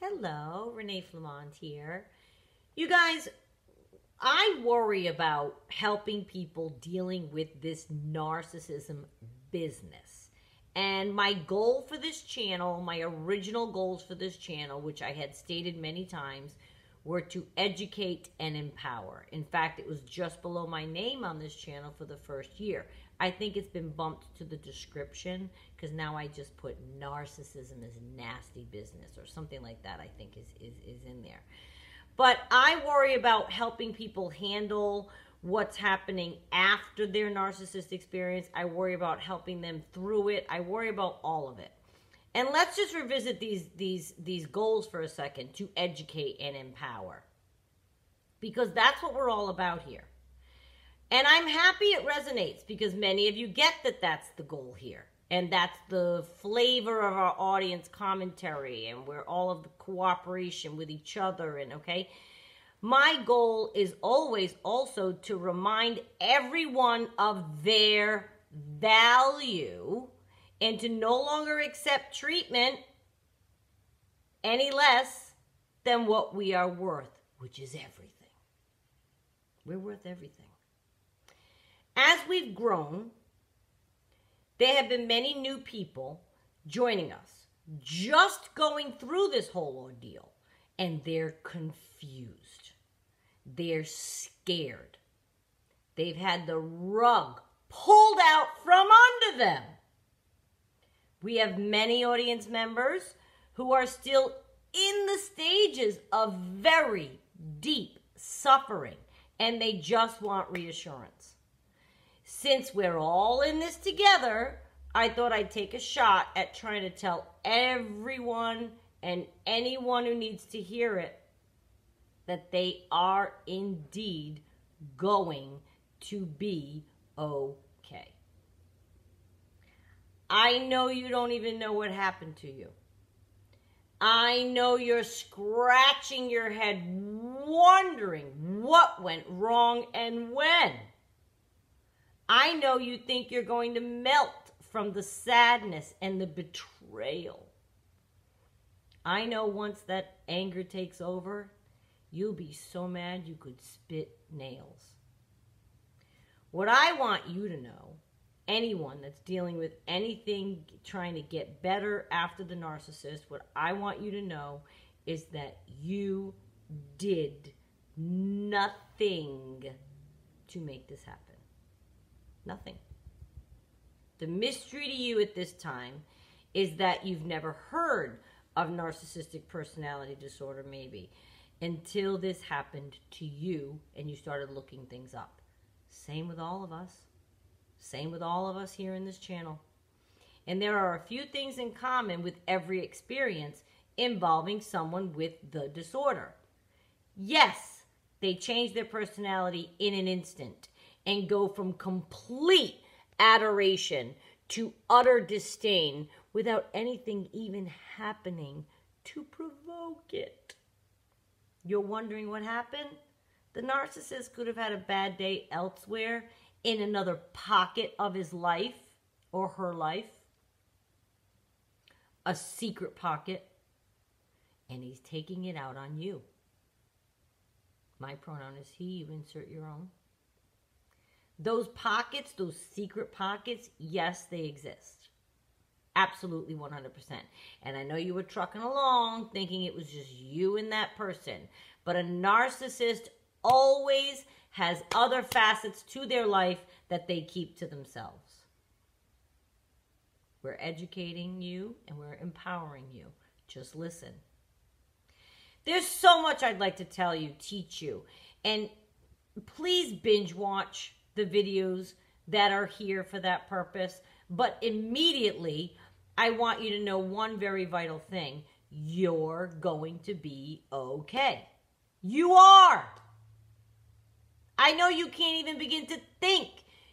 Hello, Renee Flamont here. You guys, I worry about helping people dealing with this narcissism business. And my goal for this channel, my original goals for this channel, which I had stated many times, were to educate and empower. In fact, it was just below my name on this channel for the first year. I think it's been bumped to the description because now I just put narcissism is nasty business or something like that, I think is in there. But I worry about helping people handle what's happening after their narcissist experience. I worry about helping them through it. I worry about all of it. And let's just revisit these goals for a second to educate and empower. Because that's what we're all about here. And I'm happy it resonates because many of you get that that's the goal here. And that's the flavor of our audience commentary and we're all of the cooperation with each other. And okay, my goal is always also to remind everyone of their value and to no longer accept treatment any less than what we are worth, which is everything. We're worth everything. As we've grown, there have been many new people joining us, just going through this whole ordeal, and they're confused. They're scared. They've had the rug pulled out from under them. We have many audience members who are still in the stages of very deep suffering, and they just want reassurance. Since we're all in this together, I thought I'd take a shot at trying to tell everyone and anyone who needs to hear it that they are indeed going to be okay. I know you don't even know what happened to you. I know you're scratching your head wondering what went wrong and when. I know you think you're going to melt from the sadness and the betrayal. I know once that anger takes over, you'll be so mad you could spit nails. What I want you to know, anyone that's dealing with anything trying to get better after the narcissist, what I want you to know is that you did nothing to make this happen. Nothing. The mystery to you at this time is that you've never heard of narcissistic personality disorder, maybe, until this happened to you and you started looking things up. Same with all of us. Same with all of us here in this channel. And there are a few things in common with every experience involving someone with the disorder. Yes, they change their personality in an instant and go from complete adoration to utter disdain without anything even happening to provoke it. You're wondering what happened? The narcissist could have had a bad day elsewhere in another pocket of his life or her life, a secret pocket, and he's taking it out on you. My pronoun is he, you insert your own. Those pockets, those secret pockets, yes, they exist. Absolutely 100%. And I know you were trucking along thinking it was just you and that person. But a narcissist always has other facets to their life that they keep to themselves. We're educating you and we're empowering you. Just listen. There's so much I'd like to tell you, teach you. And please binge watch the videos that are here for that purpose. But immediately, I want you to know one very vital thing. You're going to be okay. You are. I know you can't even begin to think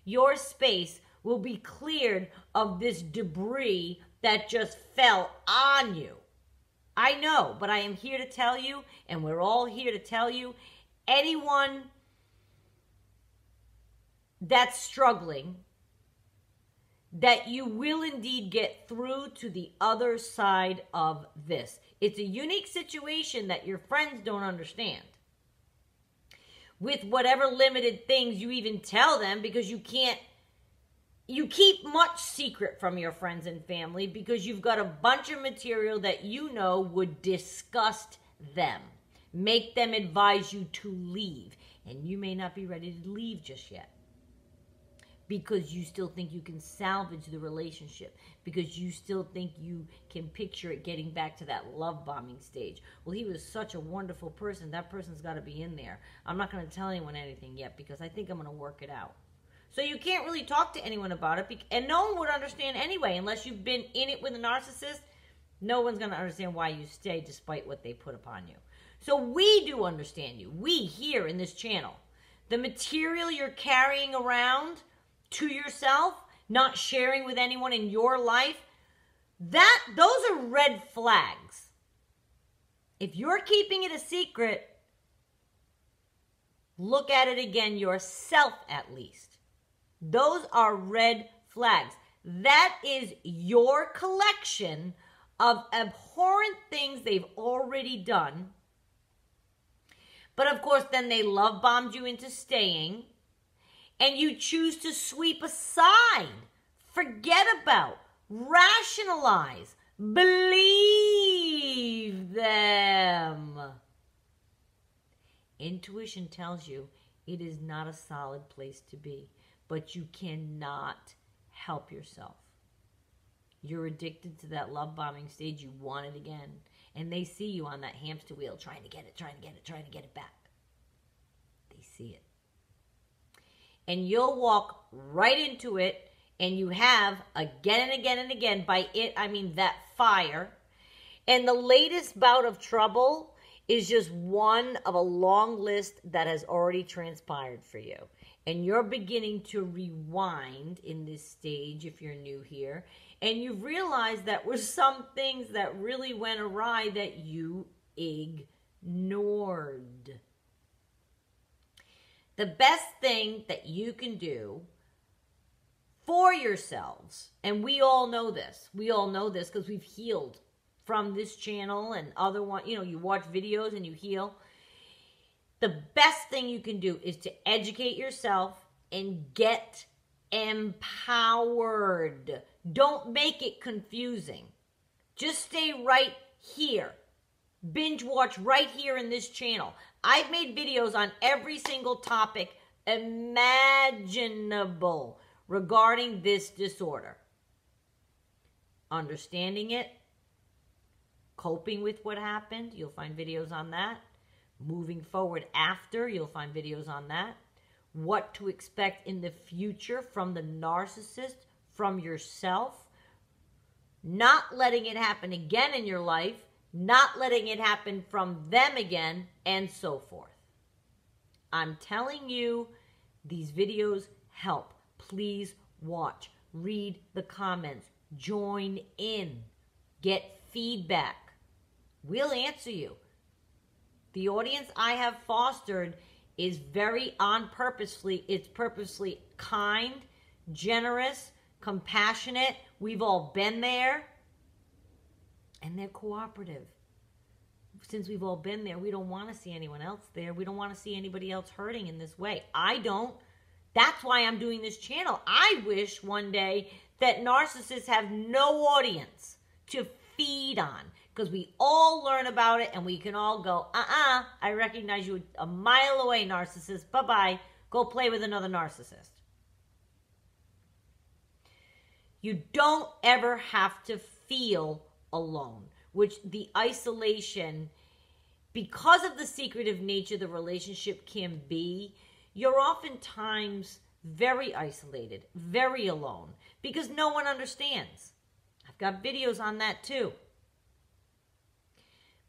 your space will be cleared of this debris that just fell on you. I know, but I am here to tell you, and we're all here to tell you, anyone that's struggling, that you will indeed get through to the other side of this. It's a unique situation that your friends don't understand. With whatever limited things you even tell them, because you keep much secret from your friends and family because you've got a bunch of material that you know would disgust them, make them advise you to leave. And you may not be ready to leave just yet because you still think you can salvage the relationship, because you still think you can picture it getting back to that love bombing stage. Well, he was such a wonderful person. That person's got to be in there. I'm not going to tell anyone anything yet because I think I'm going to work it out. So you can't really talk to anyone about it, and no one would understand anyway unless you've been in it with a narcissist. No one's going to understand why you stay despite what they put upon you. So we do understand you. We here in this channel. The material you're carrying around to yourself, not sharing with anyone in your life, those are red flags. If you're keeping it a secret, look at it again yourself at least. Those are red flags. That is your collection of abhorrent things they've already done. But of course, then they love bombed you into staying, and you choose to sweep aside, forget about, rationalize, believe them. Intuition tells you it is not a solid place to be, but you cannot help yourself. You're addicted to that love bombing stage. You want it again. And they see you on that hamster wheel trying to get it, trying to get it, trying to get it back. They see it. And you'll walk right into it, and you have again and again and again. By it, I mean that fire. And the latest bout of trouble is just one of a long list that has already transpired for you. And you're beginning to rewind in this stage if you're new here. And you've realized that were some things that really went awry that you ignored. The best thing that you can do for yourselves, and we all know this because we've healed from this channel and other one, you watch videos and you heal. The best thing you can do is to educate yourself and get empowered. Don't make it confusing. Just stay right here. Binge watch right here in this channel. I've made videos on every single topic imaginable regarding this disorder. Understanding it, coping with what happened, you'll find videos on that. Moving forward after, you'll find videos on that. What to expect in the future from the narcissist, from yourself. Not letting it happen again in your life. Not letting it happen from them again, and so forth. I'm telling you, these videos help. Please watch. Read the comments. Join in. Get feedback. We'll answer you. The audience I have fostered is very it's purposely kind, generous, compassionate. We've all been there. And they're cooperative. Since we've all been there, we don't want to see anyone else there. We don't want to see anybody else hurting in this way. I don't. That's why I'm doing this channel. I wish one day that narcissists have no audience to feed on, because we all learn about it and we can all go, I recognize you a mile away, narcissist. Bye-bye. Go play with another narcissist. You don't ever have to feel alone, which the isolation, because of the secretive nature the relationship can be, you're oftentimes very isolated, very alone, because no one understands. I've got videos on that too.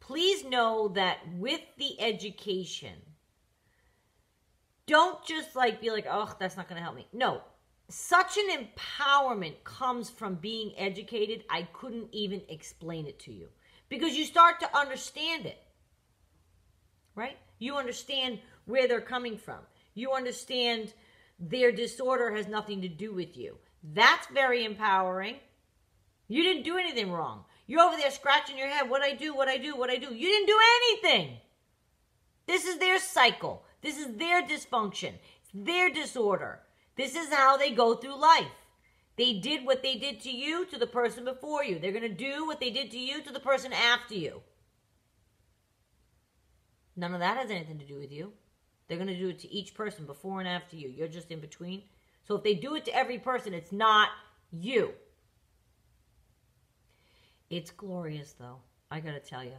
Please know that with the education, don't just be like, oh, that's not going to help me. No. Such an empowerment comes from being educated, I couldn't even explain it to you. Because you start to understand it. Right? You understand where they're coming from. You understand their disorder has nothing to do with you. That's very empowering. You didn't do anything wrong. You're over there scratching your head. What I do, what I do, what I do. You didn't do anything. This is their cycle. This is their dysfunction. It's their disorder. This is how they go through life. They did what they did to you to the person before you. They're going to do what they did to you to the person after you. None of that has anything to do with you. They're going to do it to each person before and after you. You're just in between. So if they do it to every person, it's not you. It's glorious, though. I got to tell you.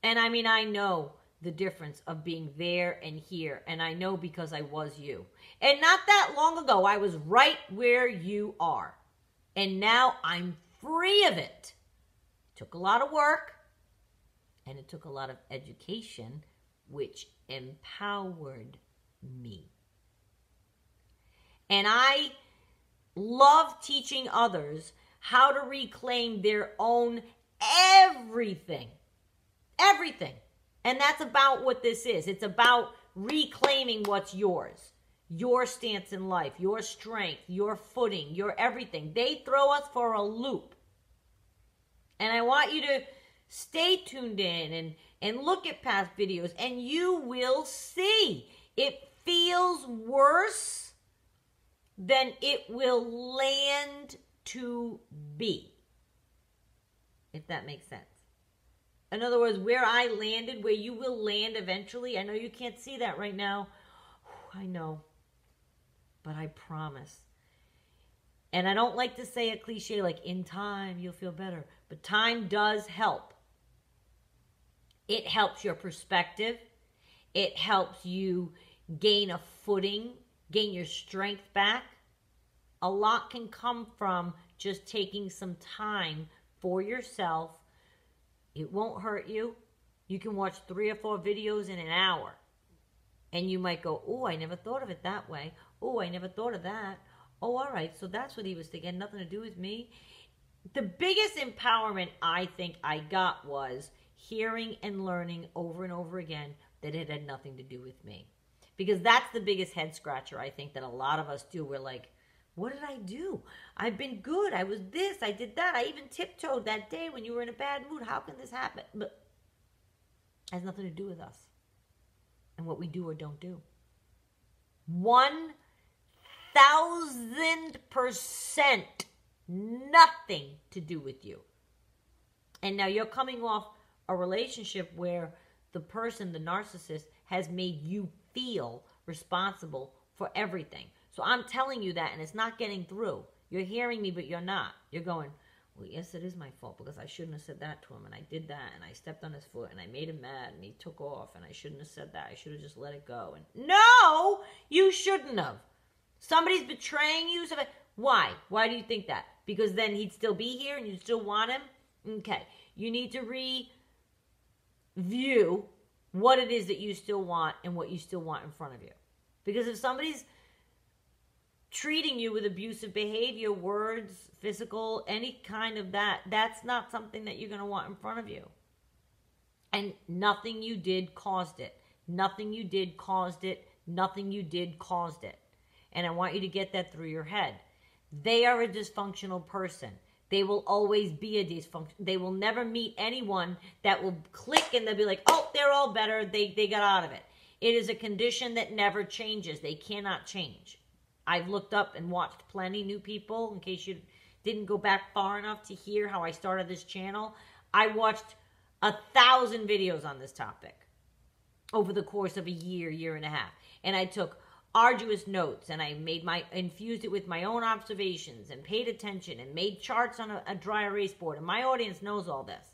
And I mean, I know the difference of being there and here. And I know because I was you. And not that long ago, I was right where you are. And now I'm free of it. It took a lot of work. And it took a lot of education, which empowered me. And I love teaching others how to reclaim their own everything. Everything. And that's about what this is. It's about reclaiming what's yours. Your stance in life, your strength, your footing, your everything. They throw us for a loop. And I want you to stay tuned in and look at past videos, and you will see it feels worse than it will land to be. If that makes sense. In other words, where I landed, where you will land eventually, I know you can't see that right now. I know. But I promise. And I don't like to say a cliche like, in time, you'll feel better. But time does help. It helps your perspective. It helps you gain a footing, gain your strength back. A lot can come from just taking some time for yourself. It won't hurt you. You can watch 3 or 4 videos in an hour. And you might go, oh, I never thought of it that way. Oh, I never thought of that. Oh, all right, so that's what he was thinking. Nothing to do with me. The biggest empowerment I think I got was hearing and learning over and over again that it had nothing to do with me. Because that's the biggest head scratcher I think that a lot of us do. We're like, what did I do? I've been good. I was this. I did that. I even tiptoed that day when you were in a bad mood. How can this happen? But it has nothing to do with us and what we do or don't do. 1,000% nothing to do with you. And now you're coming off a relationship where the person, the narcissist, has made you feel responsible for everything. So I'm telling you that, and it's not getting through. You're hearing me, but you're not. You're going, well, yes, it is my fault because I shouldn't have said that to him, and I did that, and I stepped on his foot, and I made him mad, and he took off, and I shouldn't have said that. I should have just let it go. And no, you shouldn't have. Somebody's betraying you. Why? Why do you think that? Because then he'd still be here, and you'd still want him? Okay. You need to review what it is that you still want and what you still want in front of you. Because if somebody's treating you with abusive behavior, words, physical, any kind of that, that's not something that you're going to want in front of you. And nothing you did caused it. Nothing you did caused it. Nothing you did caused it. And I want you to get that through your head. They are a dysfunctional person. They will always be a dysfunction. They will never meet anyone that will click and they'll be like, oh, they're all better. They got out of it. It is a condition that never changes. They cannot change. I've looked up and watched plenty new people. In case you didn't go back far enough to hear how I started this channel, I watched 1,000 videos on this topic over the course of a year, year and a half. And I took arduous notes, and I infused it with my own observations and paid attention and made charts on a dry erase board. And my audience knows all this.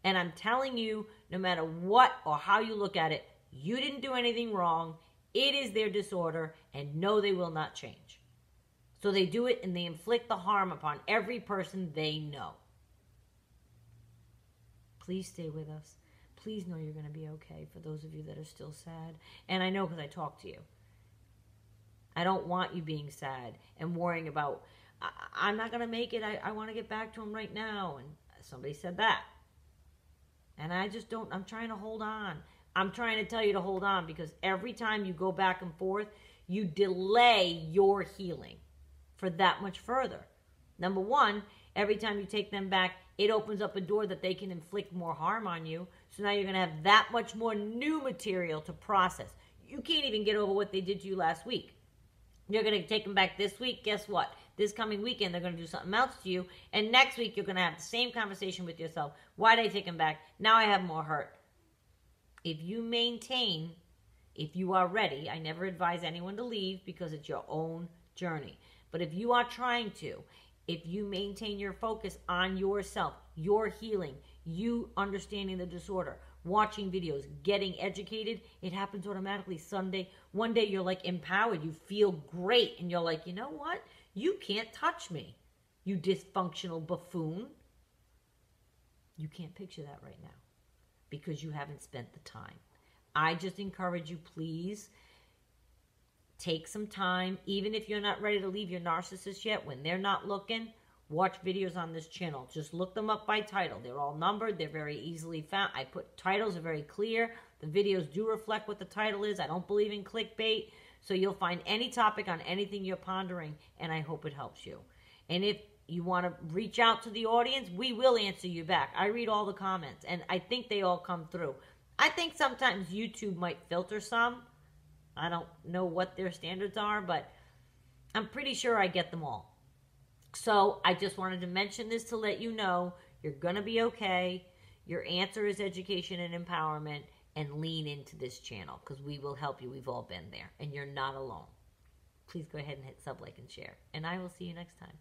And I'm telling you, no matter what or how you look at it, you didn't do anything wrong. It is their disorder, and no, they will not change. So they do it, and they inflict the harm upon every person they know. Please stay with us. Please know you're going to be okay for those of you that are still sad. And I know because I talk to you. I don't want you being sad and worrying about, I'm not going to make it. I want to get back to him right now. And somebody said that. And I just don't, I'm trying to hold on. I'm trying to tell you to hold on because every time you go back and forth, you delay your healing. for that much further. Number one, every time you take them back, it opens up a door that they can inflict more harm on you. So now you're going to have that much more new material to process. You can't even get over what they did to you last week. You're going to take them back this week. Guess what? This coming weekend, they're going to do something else to you. And next week, you're going to have the same conversation with yourself. Why did I take them back? Now I have more hurt. If you maintain, if you are ready, I never advise anyone to leave because it's your own journey. But if you are trying to, if you maintain your focus on yourself, your healing, you understanding the disorder, watching videos, getting educated, it happens automatically. One day you're like empowered, you feel great, and you're like, you know what? You can't touch me, you dysfunctional buffoon. You can't picture that right now because you haven't spent the time. I just encourage you, please, take some time, even if you're not ready to leave your narcissist yet, when they're not looking, watch videos on this channel. Just look them up by title. They're all numbered. They're very easily found. I put titles are very clear. The videos do reflect what the title is. I don't believe in clickbait. So you'll find any topic on anything you're pondering, and I hope it helps you. And if you want to reach out to the audience, we will answer you back. I read all the comments, and I think they all come through. I think sometimes YouTube might filter some. I don't know what their standards are, but I'm pretty sure I get them all. So I just wanted to mention this to let you know you're going to be okay. Your answer is education and empowerment, and lean into this channel because we will help you. We've all been there, and you're not alone. Please go ahead and hit sub, like, and share, and I will see you next time.